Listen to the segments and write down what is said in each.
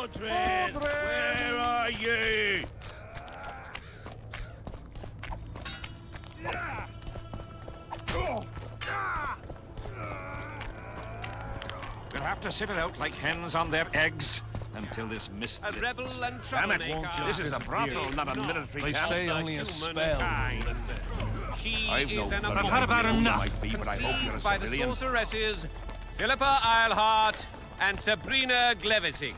Mordred! Where are ye? We'll have to sit it out like hens on their eggs until this mist A lifts. rebel and Damn it, troublemaker. this is a brothel, not a military They camp. say only a spell will lift it. She I've no is an blood. abomination. I've had about enough. Might be, but I hope you're a Conceived by the civilian. sorceresses Philippa Eilhart and Sabrina Glevesig.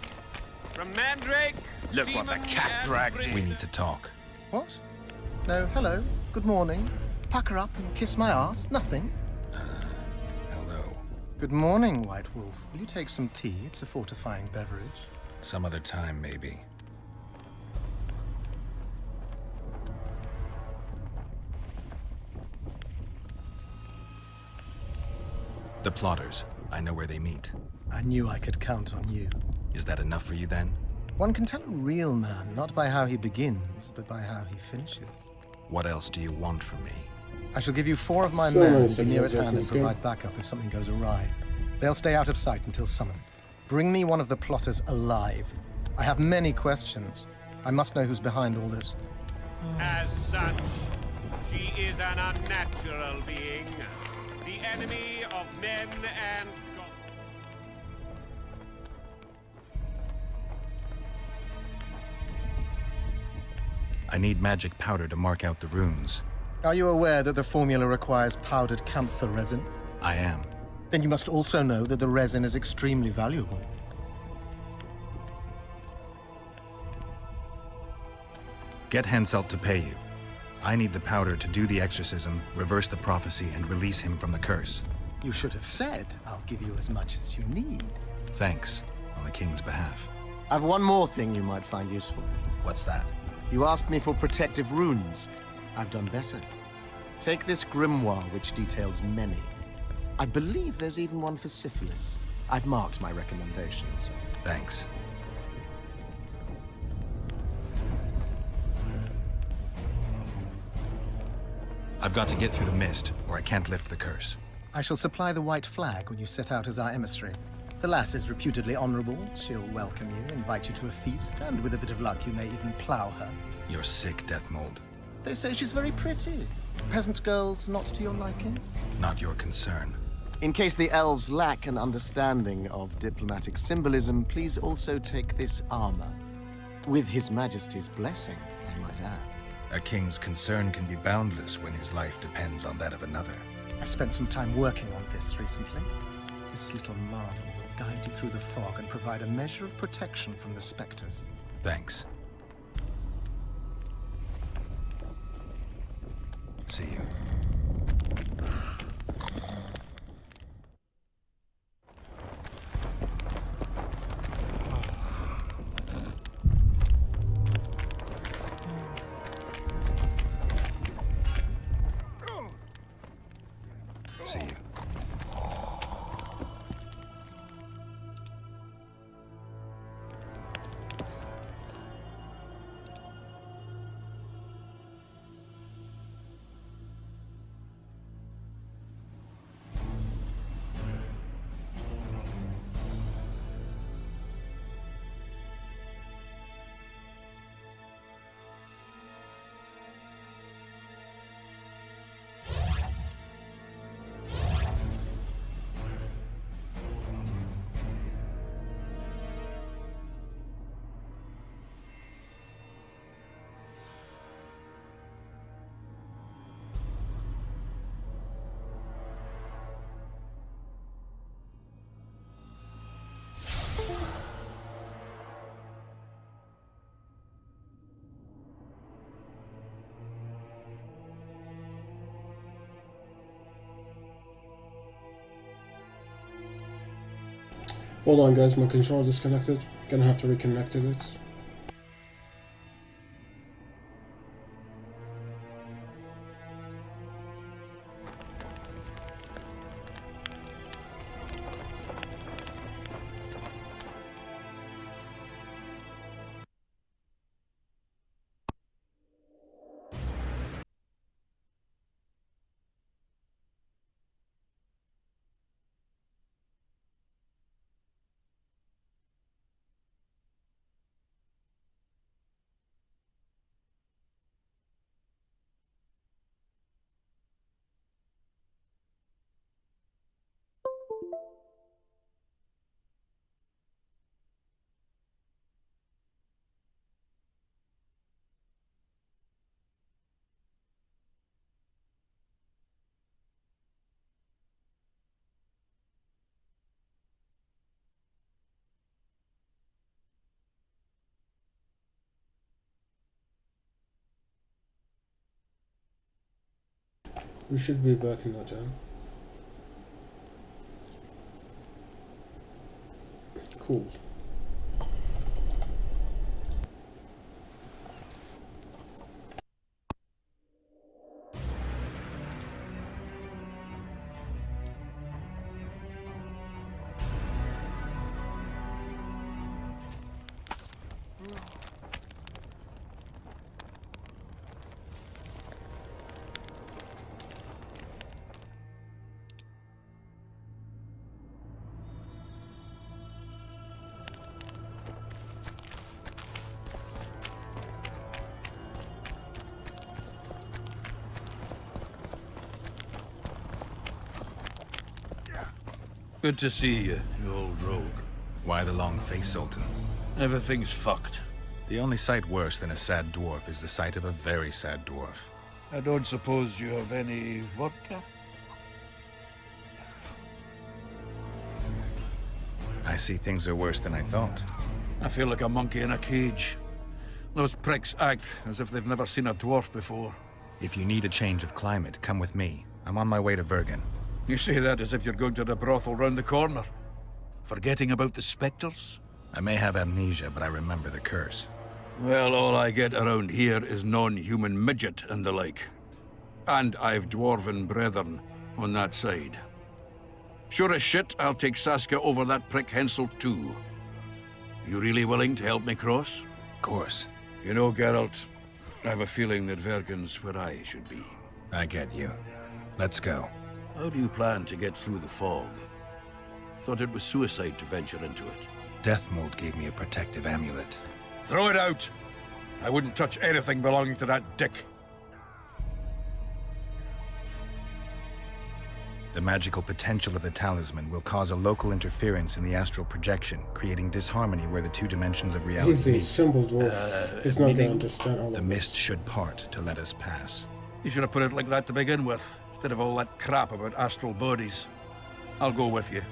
From Mandrake, Look what the Seaman cat and dragged Bridge. We need to talk. What? No, hello. Good morning. Pucker up and kiss my ass. Nothing. Hello. Good morning, White Wolf. Will you take some tea? It's a fortifying beverage. Some other time, maybe. The plotters. I know where they meet. I knew I could count on you. Is that enough for you then? One can tell a real man not by how he begins, but by how he finishes. What else do you want from me? I shall give you 4 of my So men nice to be of near you, at hand and Jefferson. provide backup if something goes awry. They'll stay out of sight until summoned. Bring me one of the plotters alive. I have many questions. I must know who's behind all this. As such, she is an unnatural being, the enemy of men and God. I need magic powder to mark out the runes. Are you aware that the formula requires powdered camphor resin? I am. Then you must also know that the resin is extremely valuable. Get Henselt to pay you. I need the powder to do the exorcism, reverse the prophecy, and release him from the curse. You should have said, I'll give you as much as you need. Thanks, on the king's behalf. I've one more thing you might find useful. What's that? You asked me for protective runes. I've done better. Take this grimoire, which details many. I believe there's even one for syphilis. I've marked my recommendations. Thanks. I've got to get through the mist, or I can't lift the curse. I shall supply the white flag when you set out as our emissary. The lass is reputedly honorable. She'll welcome you, invite you to a feast, and with a bit of luck, you may even plow her. You're sick, Death Mold. They say she's very pretty. Peasant girls not to your liking? Not your concern. In case the elves lack an understanding of diplomatic symbolism, please also take this armor. With His Majesty's blessing, I might add. A king's concern can be boundless when his life depends on that of another. I spent some time working on this recently. This little marvel will guide you through the fog and provide a measure of protection from the specters. Thanks. See you. See you. Hold on, guys, my controller disconnected. Gonna have to reconnect it. We should be back in no time. Cool. Good to see you, you old rogue. Why the long face, Sultan? Everything's fucked. The only sight worse than a sad dwarf is the sight of a very sad dwarf. I don't suppose you have any vodka? I see things are worse than I thought. I feel like a monkey in a cage. Those pricks act as if they've never seen a dwarf before. If you need a change of climate, come with me. I'm on my way to Vergen. You say that as if you're going to the brothel round the corner. Forgetting about the specters? I may have amnesia, but I remember the curse. Well, all I get around here is non-human midget and the like. And I've dwarven brethren on that side. Sure as shit, I'll take Saskia over that prick Hensel too. You really willing to help me cross? Of course. You know, Geralt, I have a feeling that Vergen's where I should be. I get you. Let's go. How do you plan to get through the fog? Thought it was suicide to venture into it. Deathmold gave me a protective amulet. Throw it out! I wouldn't touch anything belonging to that dick. The magical potential of the talisman will cause a local interference in the astral projection, creating disharmony where the two dimensions of reality He's a meet. simple dwarf. He's not gonna understand all The of mist this. should part to let us pass. You should have put it like that to begin with, instead of all that crap about astral bodies. I'll go with you.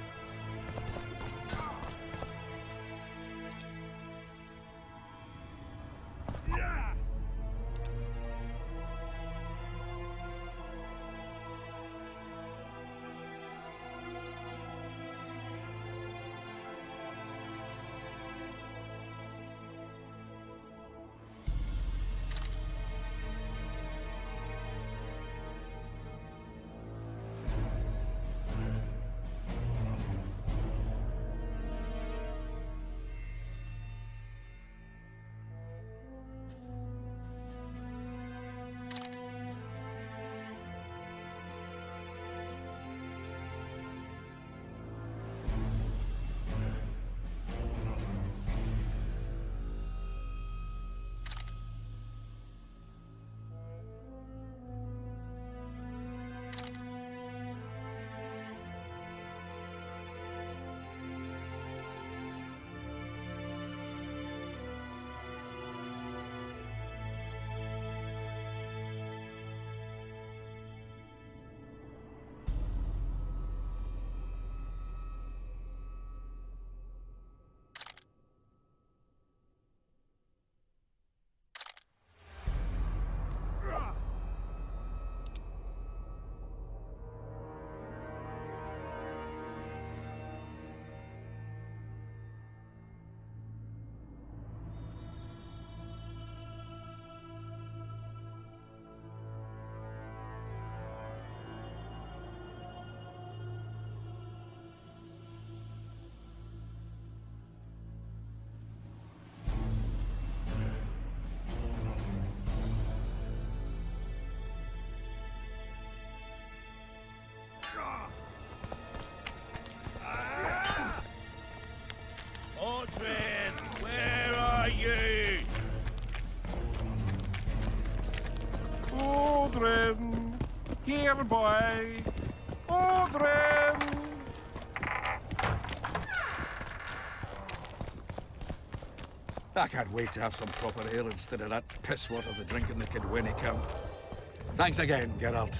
Ordrin, where are you? Aldrin! Here, boy! Aldrin! I can't wait to have some proper ale instead of that piss water they drink in the Kidwinnie camp. Thanks again, Geralt.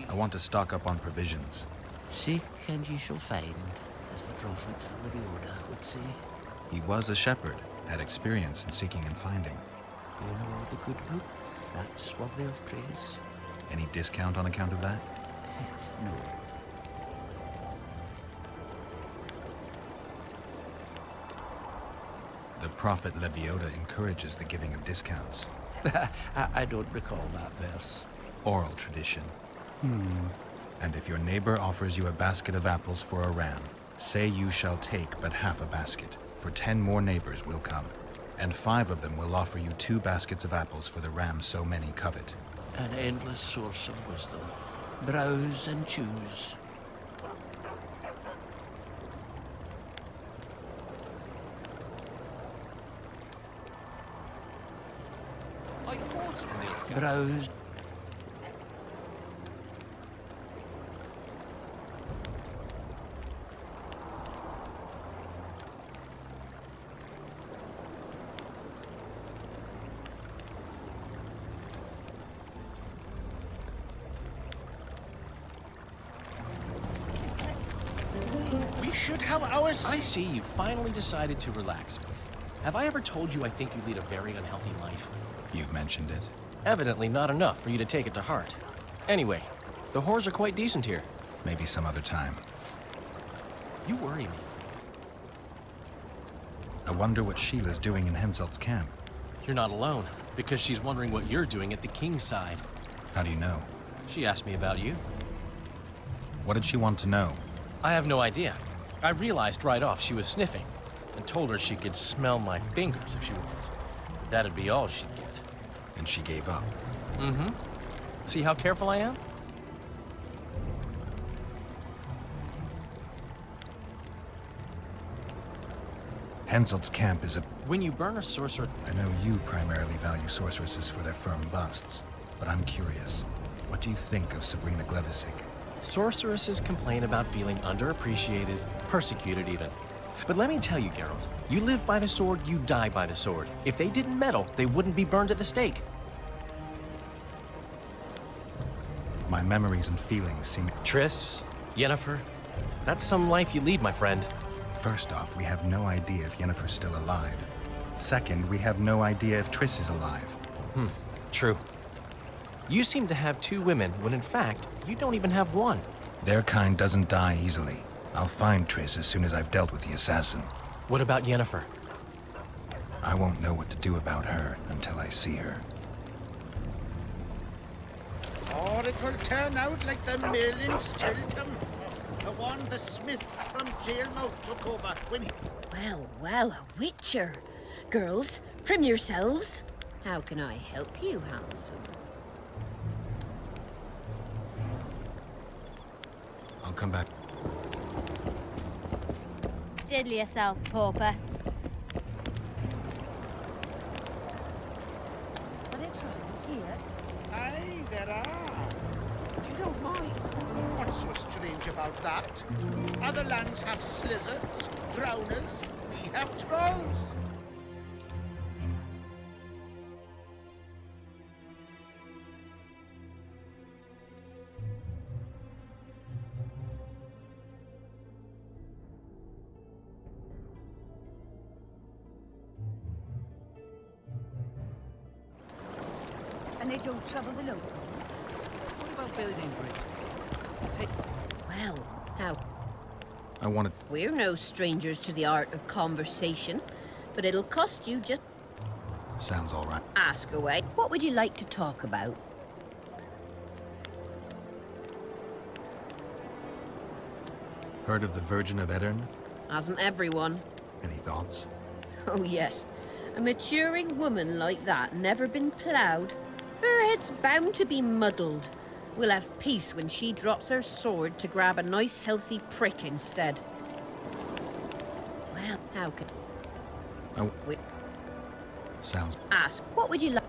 I want to stock up on provisions. Seek and ye shall find, as the prophet, Lebiota, would say. He was a shepherd, had experience in seeking and finding. You know the good book? That's worthy of praise. Any discount on account of that? No. The prophet Lebiota encourages the giving of discounts. I don't recall that verse. Oral tradition. And if your neighbor offers you a basket of apples for a ram, say you shall take but half a basket, for 10 more neighbors will come, and 5 of them will offer you 2 baskets of apples for the ram so many covet. An endless source of wisdom. Browse and choose. Browse. We should have ours. I see you finally decided to relax. Have I ever told you I think you lead a very unhealthy life? You've mentioned it. Evidently not enough for you to take it to heart. Anyway, the whores are quite decent here. Maybe some other time. You worry me. I wonder what Sheila's doing in Henselt's camp. You're not alone, because she's wondering what you're doing at the king's side. How do you know? She asked me about you. What did she want to know? I have no idea. I realized right off she was sniffing, and told her she could smell my fingers if she wanted. That'd be all she'd get. And she gave up. Mm-hmm. See how careful I am? Henselt's camp is a... When you burn a sorcerer... I know you primarily value sorceresses for their firm busts, but I'm curious. What do you think of Sabrina Glevisig? Sorceresses complain about feeling underappreciated, persecuted even. But let me tell you, Geralt, you live by the sword, you die by the sword. If they didn't meddle, they wouldn't be burned at the stake. My memories and feelings seem... Triss, Yennefer, that's some life you lead, my friend. First off, we have no idea if Yennefer's still alive. Second, we have no idea if Triss is alive. True. You seem to have 2 women, when in fact, you don't even have one. Their kind doesn't die easily. I'll find Triss as soon as I've dealt with the assassin. What about Yennefer? I won't know what to do about her until I see her. Or it will turn out like the mill in Stilton. The one the smith from Jailmouth took over when he... Well, well, a witcher. Girls, prim yourselves. How can I help you, handsome? I'll come back. Diddle yourself, pauper. Are there trials here? Aye, there are. You don't mind. What's so strange about that? Other lands have slizzards, drowners. We have trolls. And they don't trouble the locals? What about building bridges? Well, how? I wanted... We're no strangers to the art of conversation, but it'll cost you just... Sounds all right. Ask away. What would you like to talk about? Heard of the Virgin of Aedirn? Hasn't everyone? Any thoughts? Oh, yes. A maturing woman like that never been ploughed. Her head's bound to be muddled. We'll have peace when she drops her sword to grab a nice healthy prick instead. Well, how can... Oh, we sounds... ask? What would you like?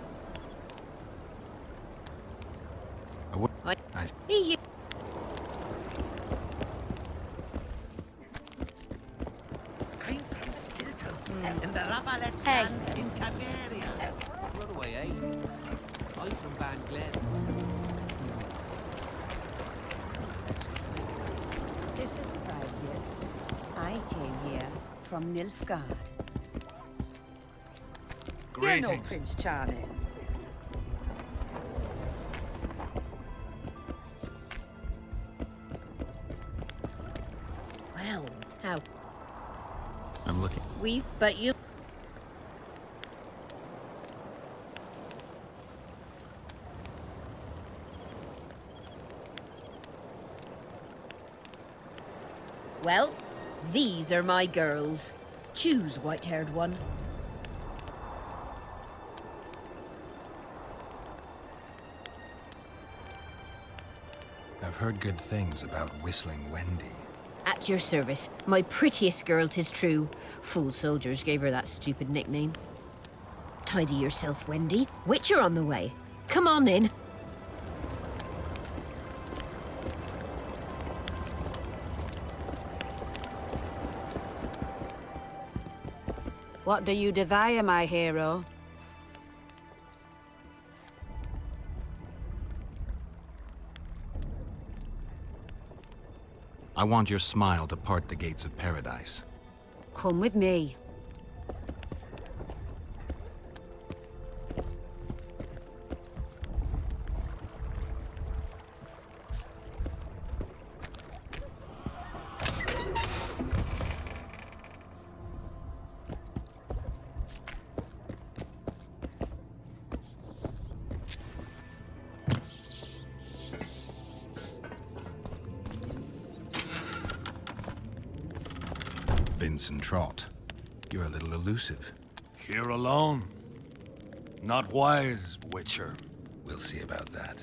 I would... I... I... Be you. I'm from Stilton, and the Ravalette Hey. stands in Taveria. Runaway, eh? I'm from Van Glen. This will surprise you. I came here from Nilfgaard. You're no Greetings. Prince Charming. Well, how? I'm looking. But you. Well, these are my girls. Choose, white-haired one. I've heard good things about Whistling Wendy. At your service, my prettiest girl, 'tis true. Fool soldiers gave her that stupid nickname. Tidy yourself, Wendy. Witcher on the way. Come on in. What do you desire, my hero? I want your smile to part the gates of paradise. Come with me. Vincent Trott, you're a little elusive. Here alone. Not wise, Witcher. We'll see about that.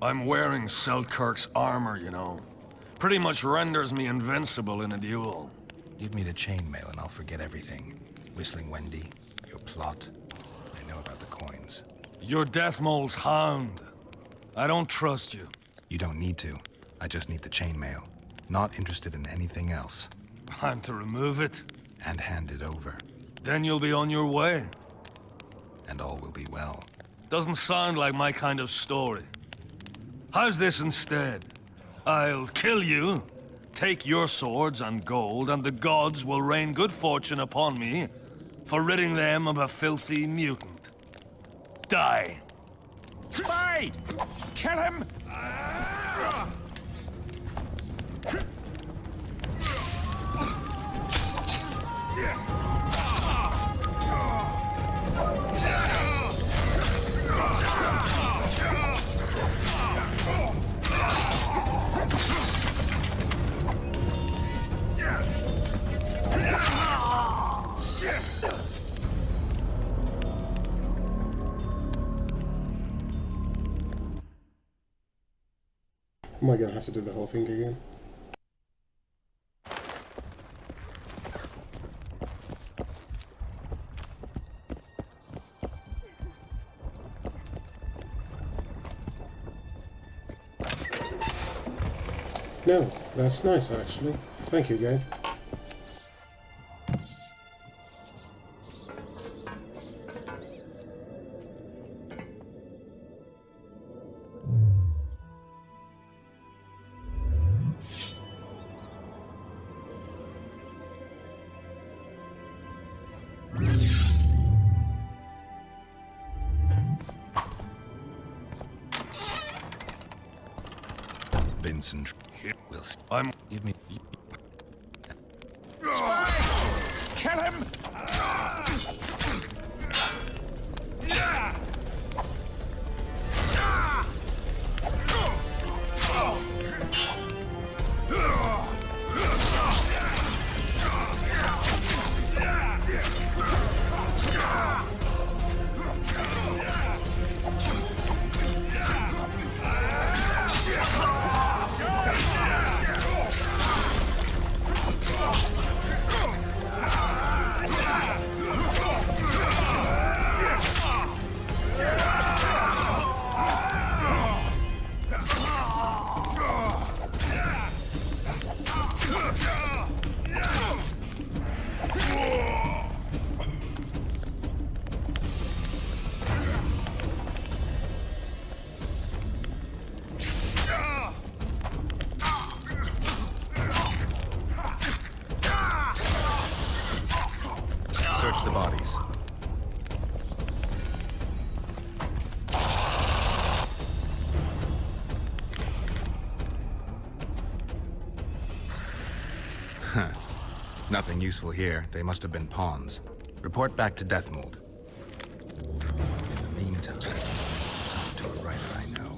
I'm wearing Selkirk's armor, you know. Pretty much renders me invincible in a duel. Give me the chainmail and I'll forget everything. Whistling Wendy, your plot. I know about the coins. You're Deathmole's hound. I don't trust you. You don't need to. I just need the chainmail. Not interested in anything else. I'm to remove it? And hand it over. Then you'll be on your way. And all will be well. Doesn't sound like my kind of story. How's this instead? I'll kill you, take your swords and gold, and the gods will rain good fortune upon me for ridding them of a filthy mutant. Die. Spy! Kill him! Am I gonna have to do the whole thing again? No, that's nice actually. Thank you, game. Vincent, will I'm... give me. Kill him! Nothing useful here. They must have been pawns. Report back to Deathmold. In the meantime, talk to a writer I know.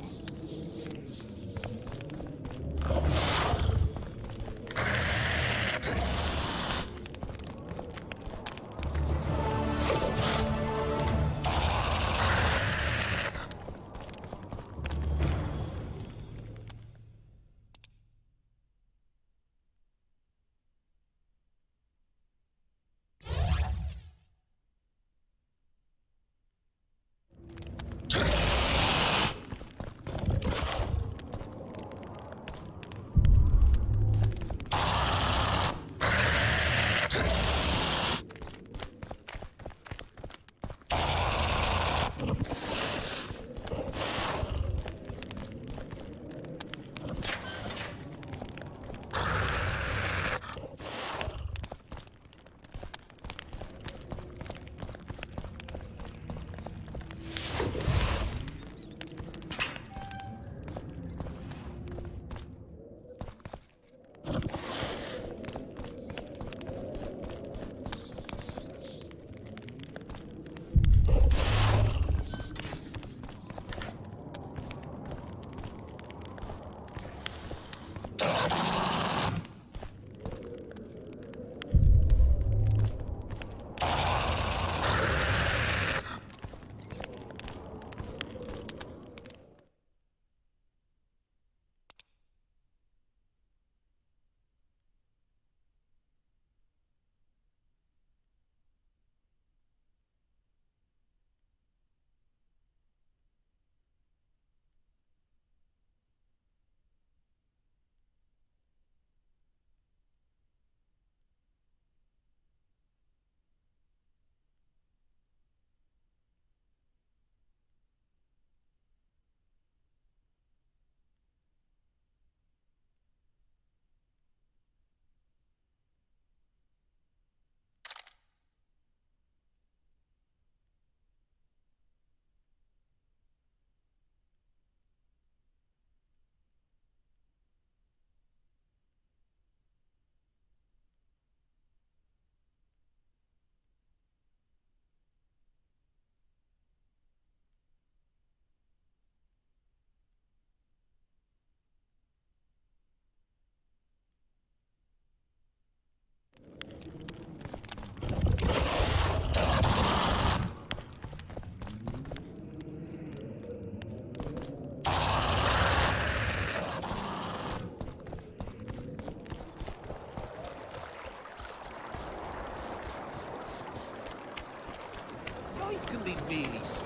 Life can be really strange.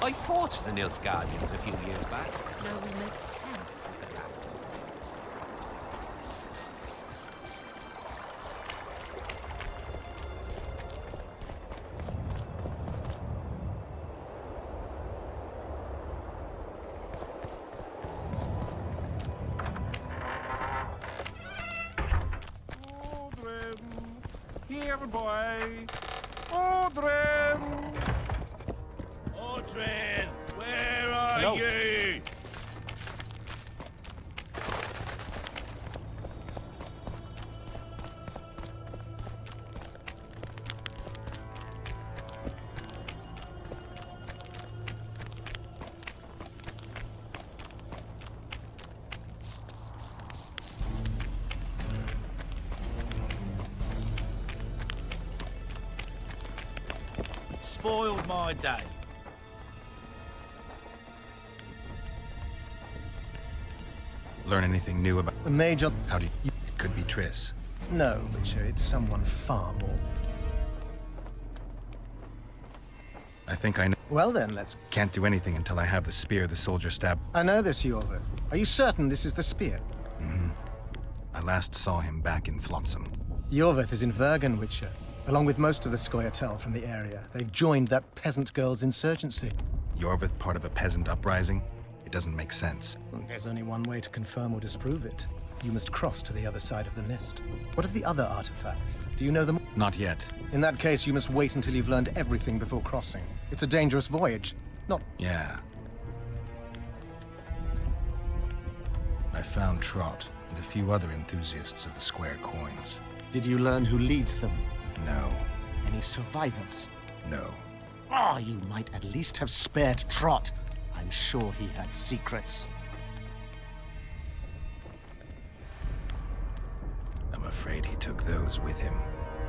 I fought the Nilfgaardians a few years back. Now we make camp at the capital. Here, boy. Odrin! Odrin, where are you? Spoiled my day. Learn anything new about... The Major... How do you... It could be Triss. No, Witcher, it's someone far more. I think I know... Well then, let's... Can't do anything until I have the spear the soldier stabbed. I know this, Yorvith. Are you certain this is the spear? Mm-hmm. I last saw him back in Flotsam. Yorvith is in Vergen, Witcher, along with most of the Scoia'tael from the area. They've joined that peasant girl's insurgency. Yorvith part of a peasant uprising? It doesn't make sense. There's only one way to confirm or disprove it. You must cross to the other side of the mist. What of the other artifacts? Do you know them? Not yet. In that case, you must wait until you've learned everything before crossing. It's a dangerous voyage. Not... Yeah. I found Trott and a few other enthusiasts of the square coins. Did you learn who leads them? No. Any survivors? No. Oh, you might at least have spared Trot. I'm sure he had secrets. I'm afraid he took those with him.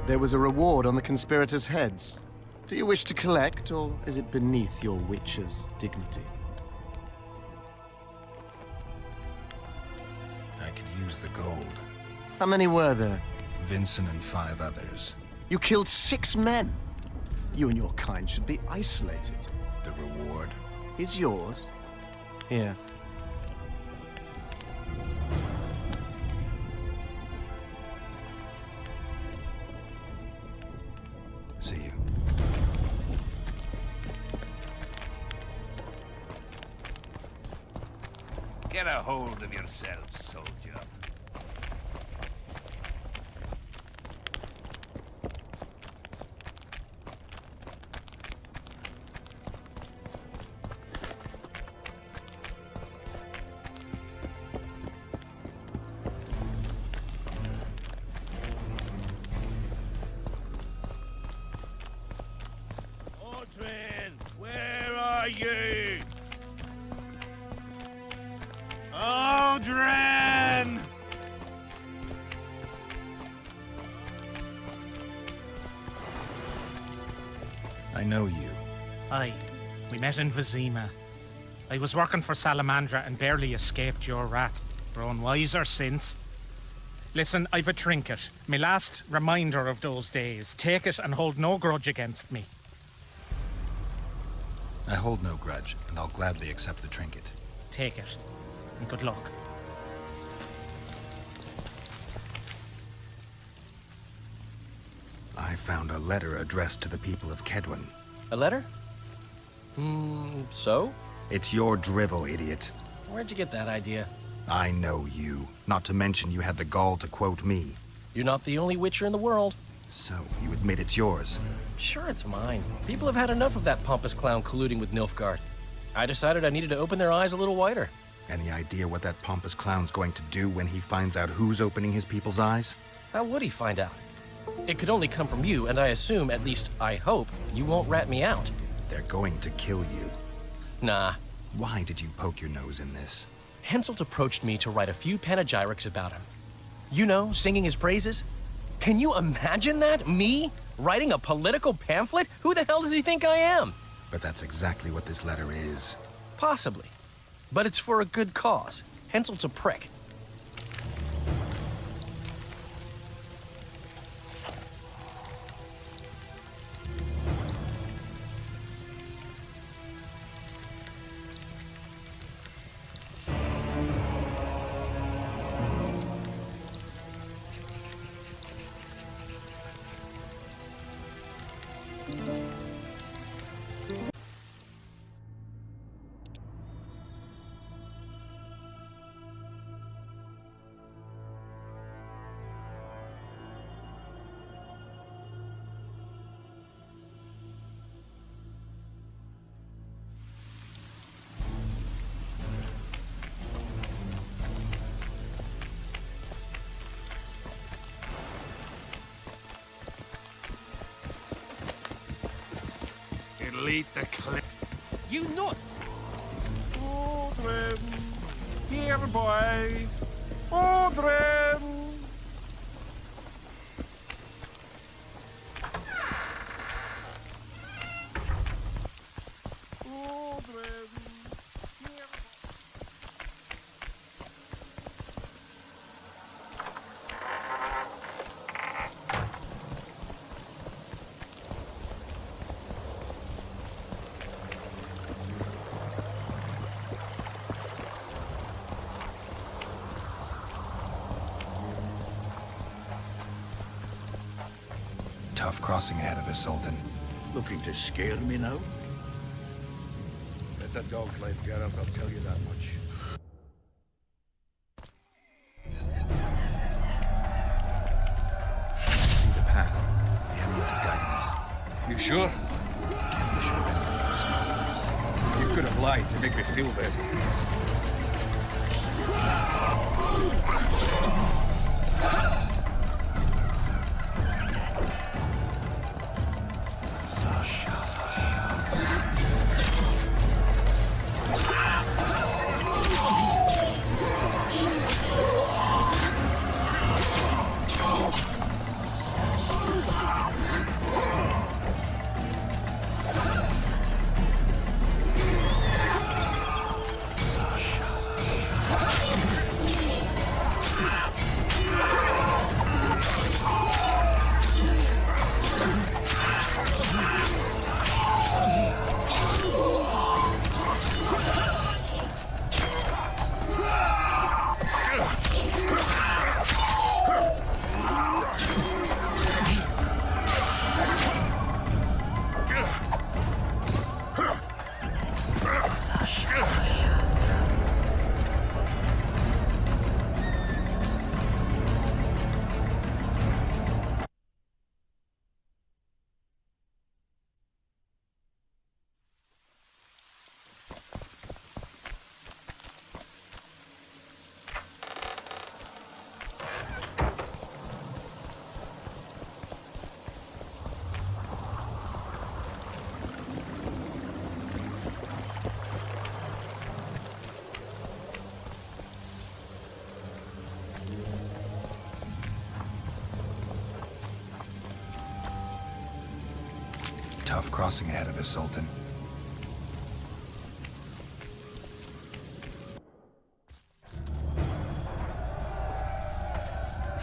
There was a reward on the conspirators' heads. Do you wish to collect, or is it beneath your witch's dignity? I could use the gold. How many were there? Vincent and 5 others. You killed 6 men. You and your kind should be isolated. The reward is yours. Here. See you. Get a hold of yourself, soldier. Aldrin, where are you? Aldrin! I know you. Aye, we met in Vizima. I was working for Salamandra and barely escaped your rat. Grown wiser since. Listen, I've a trinket. My last reminder of those days. Take it and hold no grudge against me. I hold no grudge, and I'll gladly accept the trinket. Take it, and good luck. I found a letter addressed to the people of Kedwin. A letter? So? It's your drivel, idiot. Where'd you get that idea? I know you. Not to mention you had the gall to quote me. You're not the only Witcher in the world. So, you admit it's yours? Sure, it's mine. People have had enough of that pompous clown colluding with Nilfgaard. I decided I needed to open their eyes a little wider. Any idea what that pompous clown's going to do when he finds out who's opening his people's eyes? How would he find out? It could only come from you, and I assume, at least I hope, you won't rat me out. They're going to kill you. Nah. Why did you poke your nose in this? Henselt approached me to write a few panegyrics about him. You know, singing his praises. Can you imagine that? Me? Writing a political pamphlet? Who the hell does he think I am? But that's exactly what this letter is. Possibly. But it's for a good cause. Henselt's a prick. Delete the clip. You nuts! Aldrin! Here, boy! Aldrin! Aldrin! Here. Tough crossing ahead of us, Sultan. Looking to scare me now? It's a dog's life, Geralt, I'll tell you that much. See the path. The amulet is guiding us. You sure? Can't be sure of anything. You could have lied to make me feel better. tough crossing ahead of us, Sultan.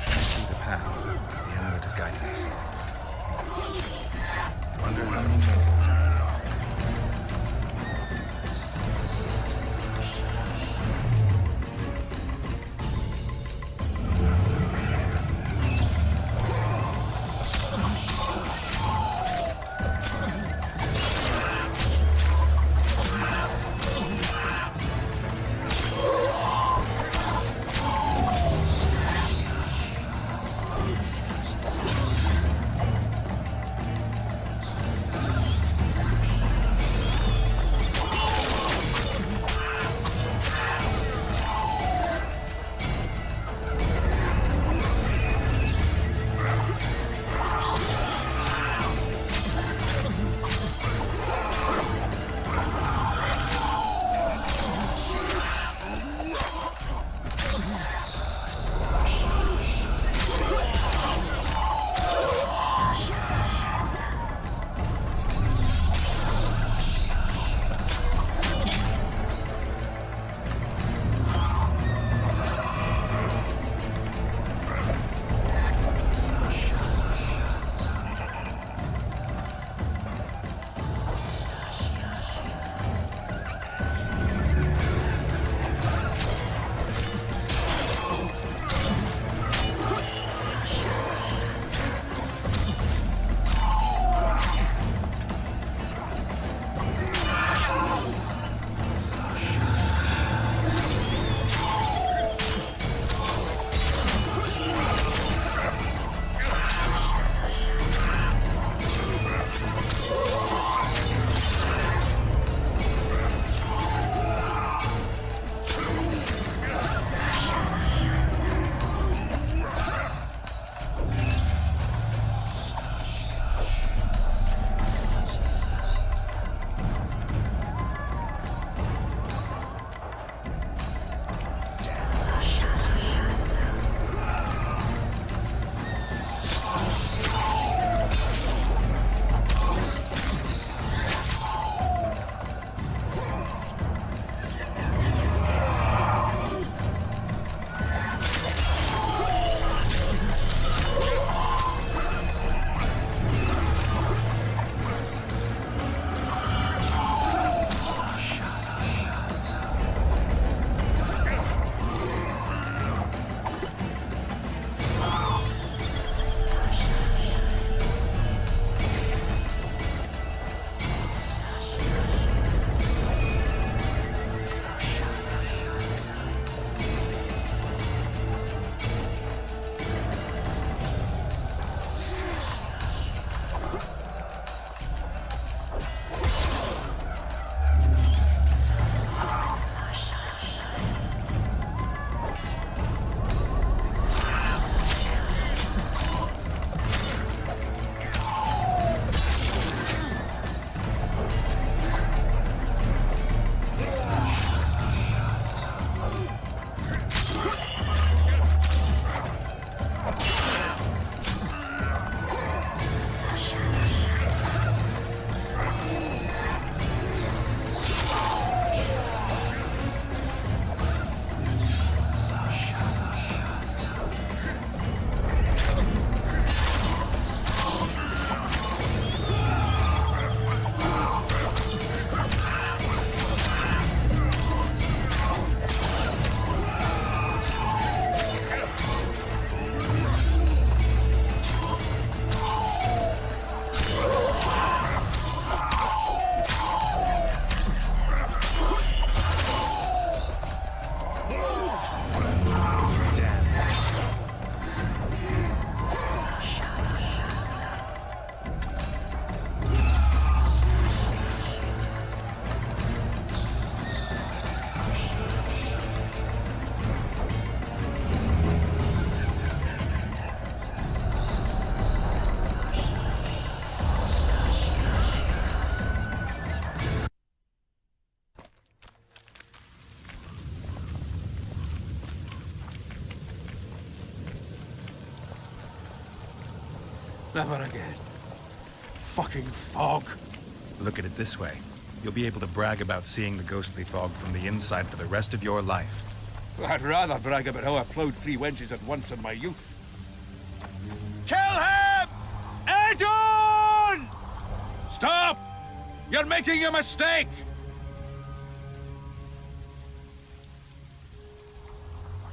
I see the path. The amulet is guiding us. Wonder how many nobles are here. Never again. fucking fog. Look at it this way. You'll be able to brag about seeing the ghostly fog from the inside for the rest of your life. I'd rather brag about how I plowed 3 wenches at once in my youth. Kill him! Edon! Stop! You're making a mistake!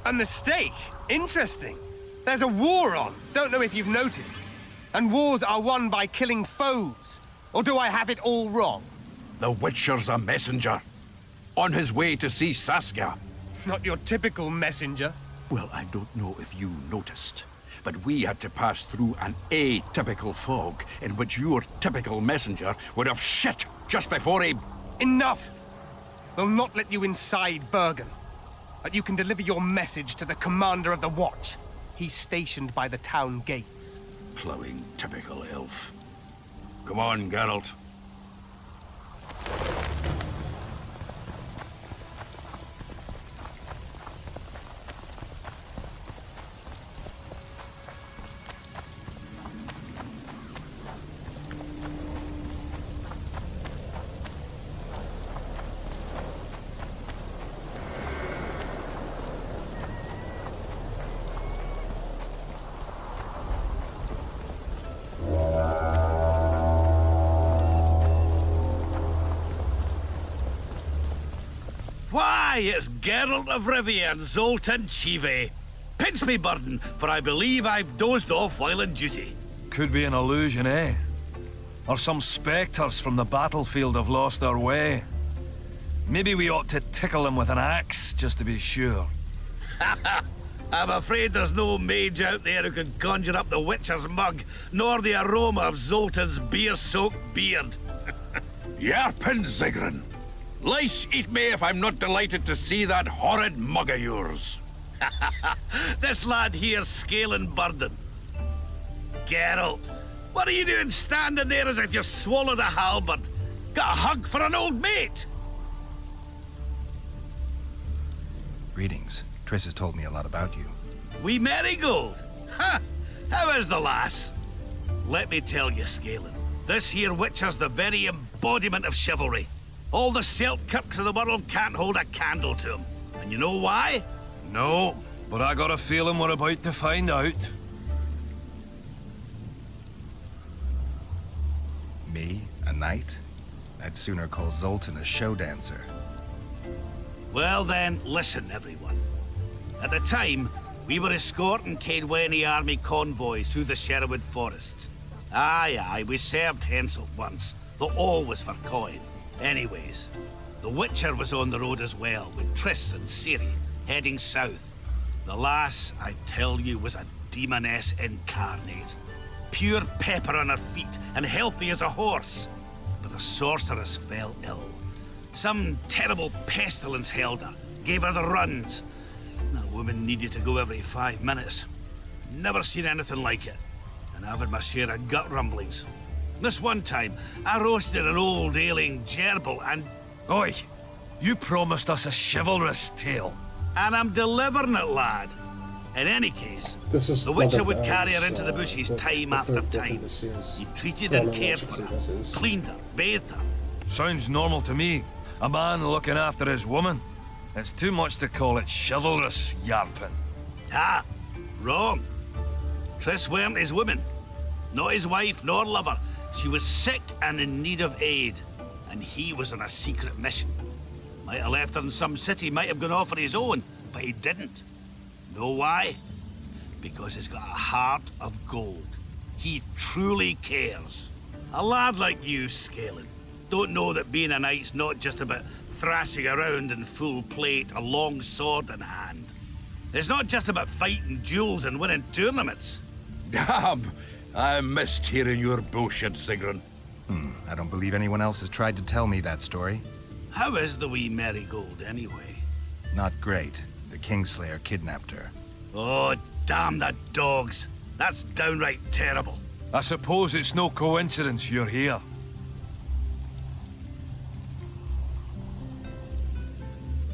A mistake? Interesting. There's a war on. Don't know if you've noticed. And wars are won by killing foes. Or do I have it all wrong? The Witcher's a messenger. On his way to see Saskia. Not your typical messenger. Well, I don't know if you noticed, but we had to pass through an atypical fog in which your typical messenger would have shit just before he... Enough! We'll not let you inside Bergen. But you can deliver your message to the commander of the Watch. He's stationed by the town gates. Plowing typical elf. Come on, Geralt. Why, it's Geralt of Rivia and Zoltan Chive. Pinch me, Burden, for I believe I've dozed off while in duty. Could be an illusion, eh? Or some spectres from the battlefield have lost their way. Maybe we ought to tickle them with an axe, just to be sure. I'm afraid there's no mage out there who can conjure up the Witcher's mug, nor the aroma of Zoltan's beer-soaked beard. Yarpen Zigrin. Lice eat me if I'm not delighted to see that horrid mug of yours. This lad here's scaling Burden. Geralt, what are you doing standing there as if you've swallowed a halberd? Got a hug for an old mate? Greetings. Triss has told me a lot about you. Wee Marigold? Ha! How is the lass? Let me tell you, Scalen, this here Witcher's the very embodiment of chivalry. All the Selkirks of the world can't hold a candle to him. And you know why? No, but I got a feeling we're about to find out. Me, a knight? I'd sooner call Zoltan a show dancer. Well then, listen everyone. At the time, we were escorting Caedwene army convoys through the Sherwood forests. Aye, we served Henselt once, though all was for coin. Anyways, the Witcher was on the road as well, with Triss and Ciri, heading south. The lass, I tell you, was a demoness incarnate. Pure pepper on her feet, and healthy as a horse. But the sorceress fell ill. Some terrible pestilence held her, gave her the runs. That woman needed to go every 5 minutes. Never seen anything like it. And I've had my share of gut rumblings. This one time, I roasted an old ailing gerbil and... Oi! You promised us a chivalrous tale. And I'm delivering it, lad. In any case, This is the Witcher one would of carry her Elves, into the bushes time the after third book in time. the series. He treated and cared for Chronologically, her, that is. cleaned her, bathed her. Sounds normal to me. A man looking after his woman. It's too much to call it chivalrous, Yarpen. Ah, wrong. Triss weren't his woman. Not his wife nor lover. She was sick and in need of aid. And he was on a secret mission. Might have left her in some city, might have gone off on his own, but he didn't. Know why? Because he's got a heart of gold. He truly cares. A lad like you, Scalen, don't know that being a knight's not just about thrashing around in full plate, a long sword in hand. It's not just about fighting duels and winning tournaments. Damn! I missed hearing your bullshit, Zigrin. I don't believe anyone else has tried to tell me that story. How is the wee Marigold, anyway? Not great. The Kingslayer kidnapped her. Oh, damn the dogs. That's downright terrible. I suppose it's no coincidence you're here.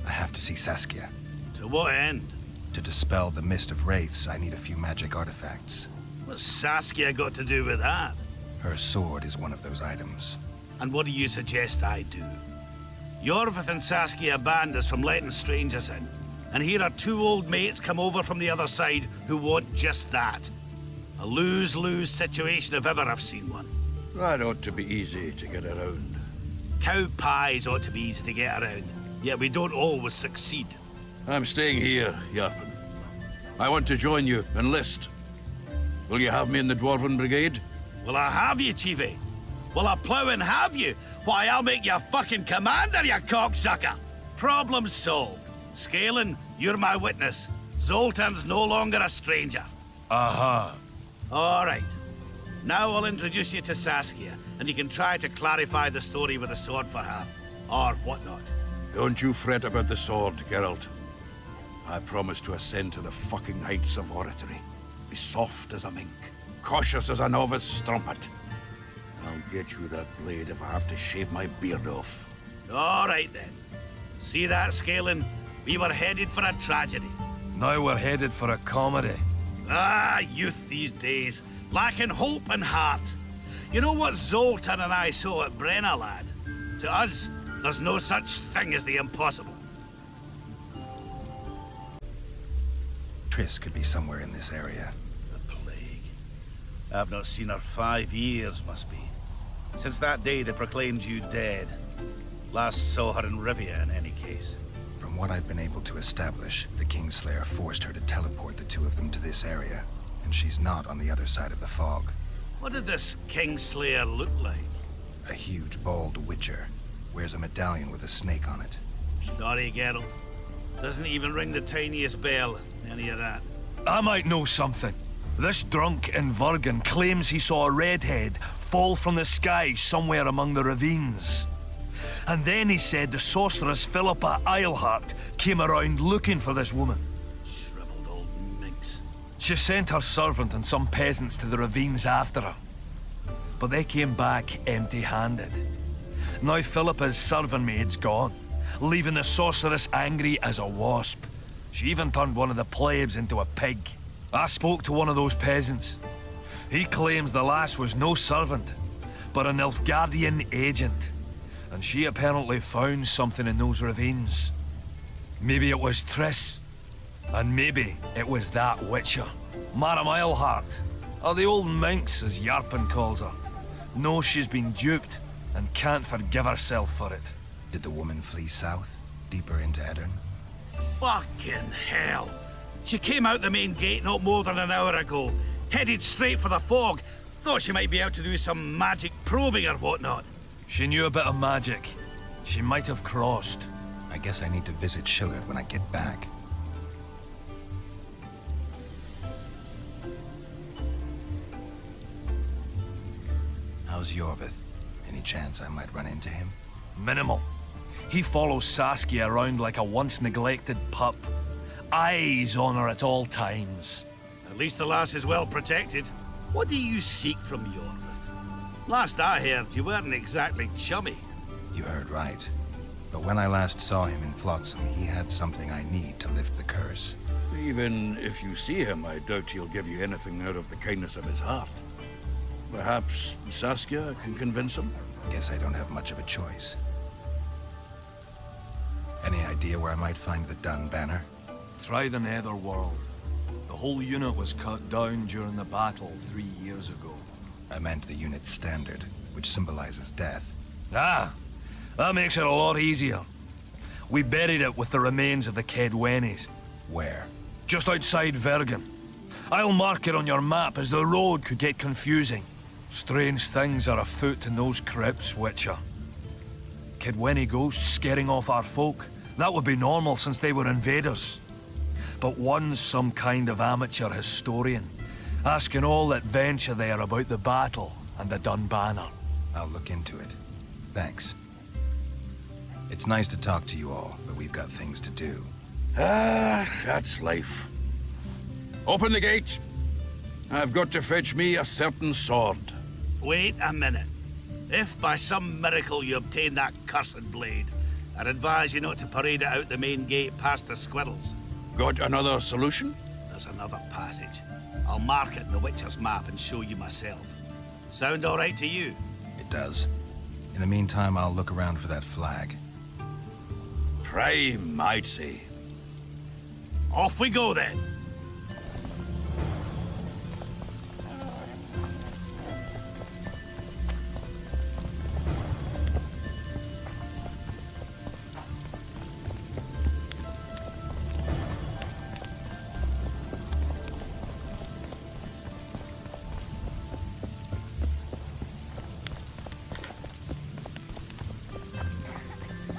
I have to see Saskia. To what end? To dispel the mist of wraiths, I need a few magic artifacts. What's Saskia got to do with that? Her sword is one of those items. And what do you suggest I do? Yorvith and Saskia banned us from letting strangers in. And here are two old mates come over from the other side who want just that. A lose-lose situation if ever I've seen one. That ought to be easy to get around. Cow pies ought to be easy to get around, yet we don't always succeed. I'm staying here, Yarpen. I want to join you, enlist. Will you have me in the Dwarven Brigade? Will I have you, Chiefy? Will I plough and have you? Why, I'll make you fucking commander, you cocksucker! Problem solved. Scalen, you're my witness. Zoltan's no longer a stranger. Aha. All right. Now I'll introduce you to Saskia, and you can try to clarify the story with a sword for her. Or whatnot. Don't you fret about the sword, Geralt. I promise to ascend to the fucking heights of oratory. Be soft as a mink, cautious as a novice strumpet. I'll get you that blade if I have to shave my beard off. All right, then. See that, Scalen? We were headed for a tragedy. Now we're headed for a comedy. Ah, youth these days. Lacking hope and heart. You know what Zoltan and I saw at Brenna, lad? To us, there's no such thing as the impossible. Triss could be somewhere in this area. The plague. I've not seen her 5 years, must be. Since that day they proclaimed you dead. Last saw her in Rivia, in any case. From what I've been able to establish, the Kingslayer forced her to teleport the two of them to this area, and she's not on the other side of the fog. What did this Kingslayer look like? A huge, bald witcher. Wears a medallion with a snake on it. Sorry, Geralt. Doesn't even ring the tiniest bell, any of that. I might know something. This drunk in Vergen claims he saw a redhead fall from the sky somewhere among the ravines. And then he said the sorceress Philippa Eilhart came around looking for this woman. Shriveled old minx. She sent her servant and some peasants to the ravines after her. But they came back empty-handed. Now Philippa's servant maid's gone, leaving the sorceress angry as a wasp. She even turned one of the plebs into a pig. I spoke to one of those peasants. He claims the lass was no servant, but an Nilfgaardian agent. And she apparently found something in those ravines. Maybe it was Triss. And maybe it was that witcher. Madame Eilhart, or the old minx as Yarpen calls her. Knows she's been duped and can't forgive herself for it. Did the woman flee south, deeper into Edirn? Fucking hell! She came out the main gate not more than an hour ago, headed straight for the fog. Thought she might be out to do some magic probing or whatnot. She knew a bit of magic. She might have crossed. I guess I need to visit Shillard when I get back. How's Yorvith? Any chance I might run into him? Minimal. He follows Saskia around like a once-neglected pup. Eyes on her at all times. At least the lass is well protected. What do you seek from Yorvith? Last I heard, you weren't exactly chummy. You heard right. But when I last saw him in Flotsam, he had something I need to lift the curse. Even if you see him, I doubt he'll give you anything out of the kindness of his heart. Perhaps Saskia can convince him? Guess I don't have much of a choice. Any idea where I might find the Dun banner? Try the Netherworld. The whole unit was cut down during the battle 3 years ago. I meant the unit's standard, which symbolizes death. Ah, that makes it a lot easier. We buried it with the remains of the Kedwenis. Where? Just outside Vergen. I'll mark it on your map as the road could get confusing. Strange things are afoot in those crypts, Witcher. Kedweni ghosts scaring off our folk. That would be normal since they were invaders. But one's some kind of amateur historian, asking all that venture there about the battle and the Dun banner. I'll look into it. Thanks. It's nice to talk to you all, but we've got things to do. Ah, that's life. Open the gate. I've got to fetch me a certain sword. Wait a minute. If by some miracle you obtain that cursed blade, I'd advise you not to parade it out the main gate past the squirrels. Got another solution? There's another passage. I'll mark it in the Witcher's map and show you myself. Sound all right to you? It does. In the meantime, I'll look around for that flag. Prime, I'd say. Off we go then.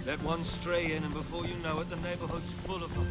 Let one stray in, and before you know it, the neighborhood's full of them.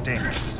stinks.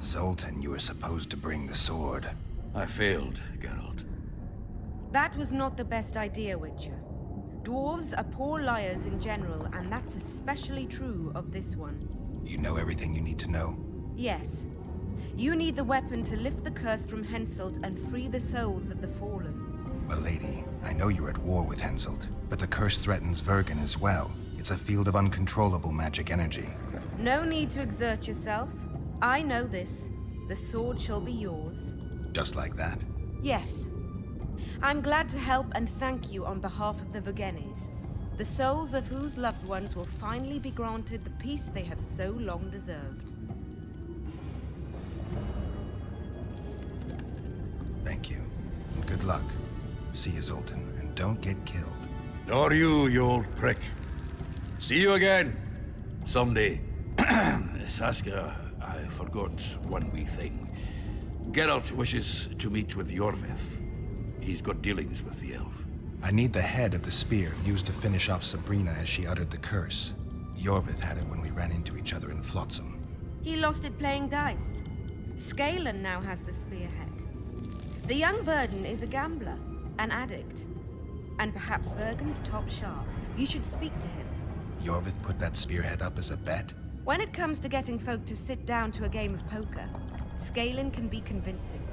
Zoltan, you were supposed to bring the sword. I failed, Geralt. That was not the best idea, Witcher. Dwarves are poor liars in general, and that's especially true of this one. You know everything you need to know? Yes. You need the weapon to lift the curse from Henselt and free the souls of the fallen. Well, lady, I know you're at war with Henselt, but the curse threatens Vergen as well. It's a field of uncontrollable magic energy. No need to exert yourself. I know this. The sword shall be yours. Just like that? Yes. I'm glad to help and thank you on behalf of the Vergennes, the souls of whose loved ones will finally be granted the peace they have so long deserved. Thank you, and good luck. See you, Zoltan, and don't get killed. Nor you old prick. See you again. Someday. Saskia, I forgot one wee thing. Geralt wishes to meet with Yorvith. He's got dealings with the elf. I need the head of the spear used to finish off Sabrina as she uttered the curse. Yorvith had it when we ran into each other in Flotsam. He lost it playing dice. Scanlan now has the spearhead. The young Burden is a gambler, an addict, and perhaps Vergen's top sharp. You should speak to him. Yorvith put that spearhead up as a bet? When it comes to getting folk to sit down to a game of poker, Scanlan can be convincing.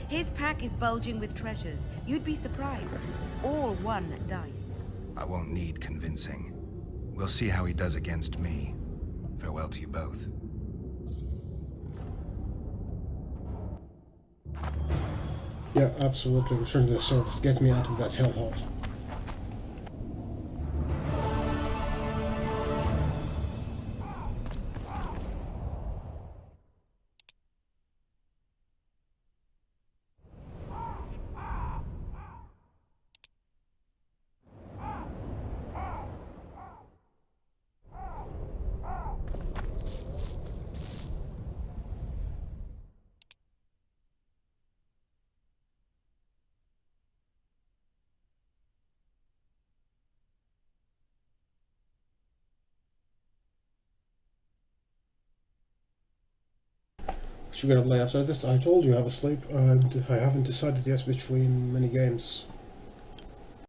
His pack is bulging with treasures. You'd be surprised. All one dice. I won't need convincing. We'll see how he does against me. Farewell to you both. Yeah, absolutely. Return to the surface. Get me out of that hellhole. What you gonna play after this? I told you I have a sleep, and I haven't decided yet between many games.